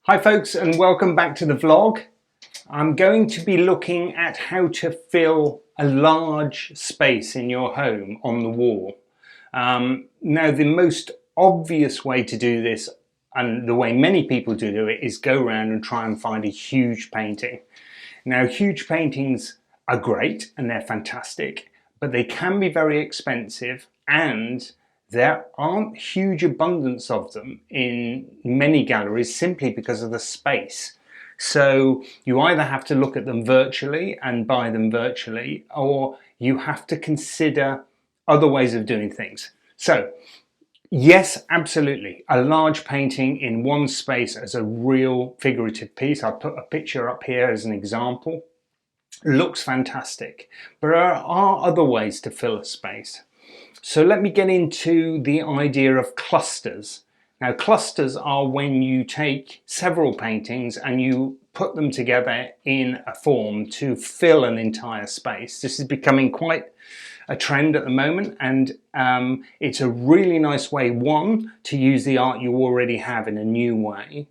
Hi folks, and welcome back to the vlog. I'm going to be looking at how to fill a large space in your home on the wall. Now the most obvious way to do this, and the way many people do it, is go around and try and find a huge painting. Now huge paintings are great and they're fantastic, but they can be very expensive, and there aren't huge abundance of them in many galleries simply because of the space. So you either have to look at them virtually and buy them virtually, or you have to consider other ways of doing things. So yes, absolutely, a large painting in one space as a real figurative piece. I'll put a picture up here as an example. Looks fantastic, but there are other ways to fill a space. So let me get into the idea of clusters. Now clusters are when you take several paintings and you put them together in a form to fill an entire space. This is becoming quite a trend at the moment, and it's a really nice way, one, to use the art you already have in a new way,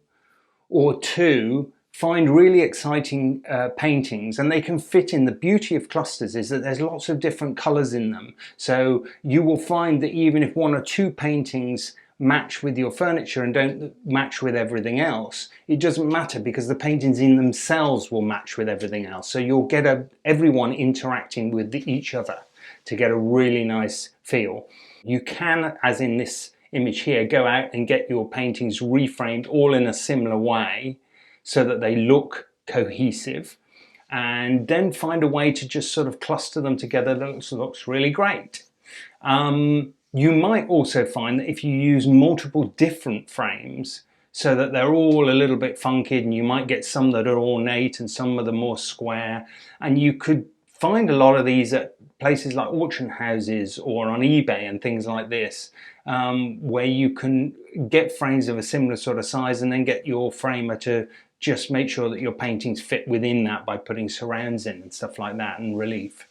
or two, find really exciting paintings, and they can fit in. The beauty of clusters is that there's lots of different colors in them, so you will find that even if one or two paintings match with your furniture and don't match with everything else, it doesn't matter, because the paintings in themselves will match with everything else. So you'll get everyone interacting with each other to get a really nice feel. You can, as in this image here, go out and get your paintings reframed all in a similar way so that they look cohesive, and then find a way to just sort of cluster them together that looks really great. You might also find that if you use multiple different frames so that they're all a little bit funky, and you might get some that are ornate and some of them more square, and you could find a lot of these at places like auction houses or on eBay and things like this, where you can get frames of a similar sort of size and then get your framer to just make sure that your paintings fit within that by putting surrounds in and stuff like that, and relief.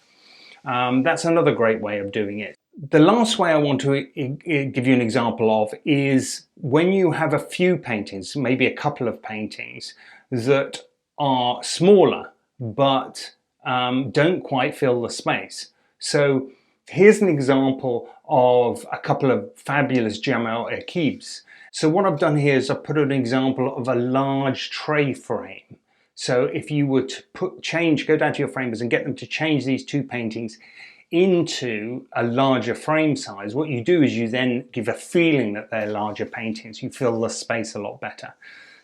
That's another great way of doing it. The last way I want to give you an example of is when you have a few paintings, maybe a couple of paintings that are smaller but don't quite fill the space. So here's an example of a couple of fabulous Jamel Akibs. So what I've done here is I've put an example of a large tray frame. So if you were to go down to your framers and get them to change these two paintings into a larger frame size, what you do is you then give a feeling that they're larger paintings. You fill the space a lot better.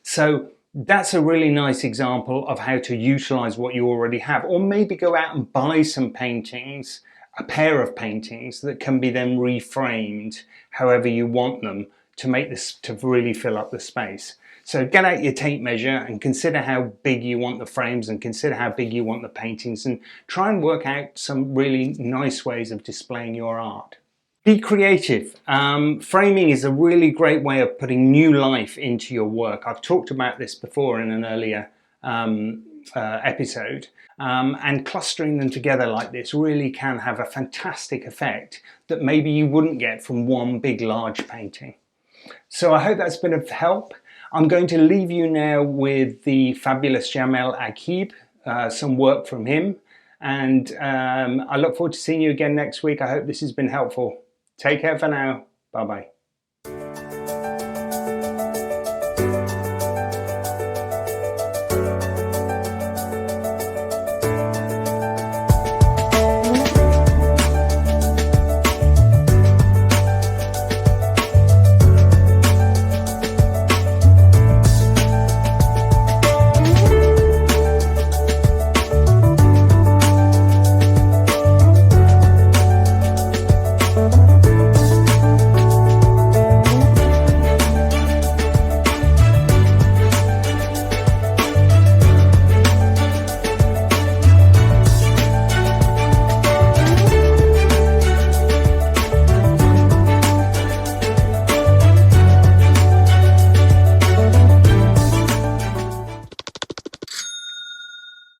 So that's a really nice example of how to utilize what you already have, or maybe go out and buy some paintings, a pair of paintings that can be then reframed however you want them to make this, to really fill up the space. So get out your tape measure and consider how big you want the frames, and consider how big you want the paintings, and try and work out some really nice ways of displaying your art. Be creative. Framing is a really great way of putting new life into your work. I've talked about this before in an earlier episode. And clustering them together like this really can have a fantastic effect that maybe you wouldn't get from one big large painting. So I hope that's been of help. I'm going to leave you now with the fabulous Jamel Akib, some work from him, and I look forward to seeing you again next week. I hope this has been helpful. Take care for now. Bye bye.